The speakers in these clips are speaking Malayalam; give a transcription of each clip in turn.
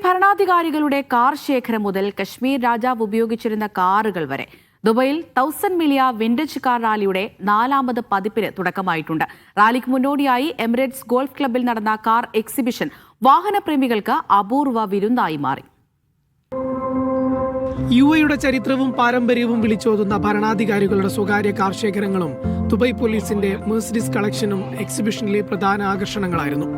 ഭരണാധികാരികളുടെ കാർ ശേഖരം മുതൽ കശ്മീർ രാജാവ് ഉപയോഗിച്ചിരുന്ന കാറുകൾ വരെ ദുബൈയിൽ 1000 മിലിയ വിന്റേജ് കാർ റാലിയുടെ 4ാമത് പതിപ്പിന് തുടക്കമായിട്ടുണ്ട്. റാലിക്ക് മുന്നോടിയായി എമിറേറ്റ്സ് ഗോൾഫ് ക്ലബ്ബിൽ നടന്ന കാർ എക്സിബിഷൻ വാഹനപ്രേമികൾക്ക് അപൂർവ വിരുന്നായി മാറി. യുഎയുടെ ചരിത്രവും പാരമ്പര്യവും വിളിച്ചോതുന്ന ഭരണാധികാരികളുടെ സ്വകാര്യ കാർ ശേഖരങ്ങളും ദുബായ് പോലീസിന്റെ മെഴ്സിഡീസ് കളക്ഷനും എക്സിബിഷനിലെ പ്രധാന ആകർഷണങ്ങളായിരുന്നു.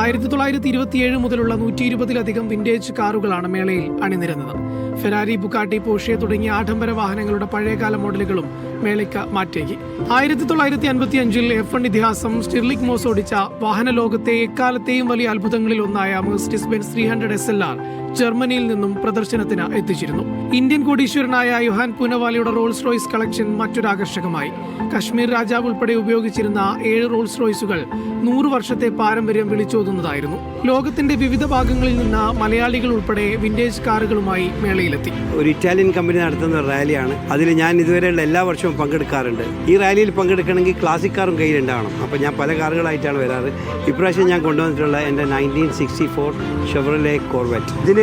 1927 മുതലുള്ള 120-ലധികം വിന്റേജ് കാറുകളാണ് മേളയിൽ അണിനിരന്നത്. ഫെരാരി, ബുഗാട്ടി, പോർഷെ തുടങ്ങിയ ആഡംബര വാഹനങ്ങളുടെ പഴയകാല മോഡലുകളും മേളയ്ക്ക് മാറ്റേകി. 1955-ൽ F1 ഇതിഹാസം സ്റ്റിർലിംഗ് മോസ് ഓടിച്ച വാഹന ലോകത്തെ എക്കാലത്തെയും വലിയ അത്ഭുതങ്ങളിൽ ഒന്നായ മെഴ്സിഡീസ് ബെൻസ് 300 SLR ജർമ്മനിയിൽ നിന്നും പ്രദർശനത്തിന് എത്തിച്ചിരുന്നു. ഇന്ത്യൻ കോടീശ്വരനായ യോഹാൻ പൂനവാലയുടെ റോൾസ് റോയ്സ് കളക്ഷൻ മറ്റൊരു ആകർഷകമായി. കശ്മീർ രാജാവ് ഉൾപ്പെടെ ഉപയോഗിച്ചിരുന്ന 7 റോൾസ് റോയ്സുകൾ 100 വർഷത്തെ പാരമ്പര്യം വിളിച്ചോതുന്നതായിരുന്നു. ലോകത്തിന്റെ വിവിധ ഭാഗങ്ങളിൽ നിന്ന് മലയാളികൾ ഉൾപ്പെടെ വിന്റേജ് കാറുകളുമായി മേളയിലെത്തി. ഒരു ഇറ്റാലിയൻ കമ്പനി നടത്തുന്ന ഒരു റാലിയാണ്. അതിൽ ഞാൻ ഇതുവരെയുള്ള എല്ലാ വർഷവും പങ്കെടുക്കാറുണ്ട്. ഈ റാലിയിൽ പങ്കെടുക്കണമെങ്കിൽ ക്ലാസിക് കാറും കയ്യിലുണ്ടാവണം. അപ്പോൾ ഞാൻ പല കാറുകളായിട്ടാണ് വരാറ്. ഇപ്രാവശ്യം ഞാൻ കൊണ്ടുവന്നിട്ടുള്ള എൻ്റെ 1964 ഷെവ്രലെ കോർവെറ്റ്. ഇതിന്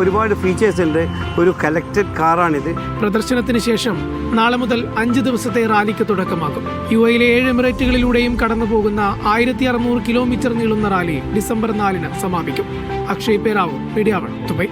ഒരുപാട് ഫീച്ചേഴ്സ് ഉണ്ട്. ഒരു കലക്റ്റഡ് കാറാണിത്. പ്രദർശനത്തിന് ശേഷം നാളെ മുതൽ 5 ദിവസത്തെ റാലിക്ക് തുടക്കമാകും. യുഎയിലെ 7 എമിറേറ്റുകളിലൂടെയും കടന്നുപോകുന്ന 1600 കിലോമീറ്റർ നീളുന്ന റാലി ഡിസംബർ 4-ന് സമാപിക്കും. Akshay Peravoor, media 1, Dubai.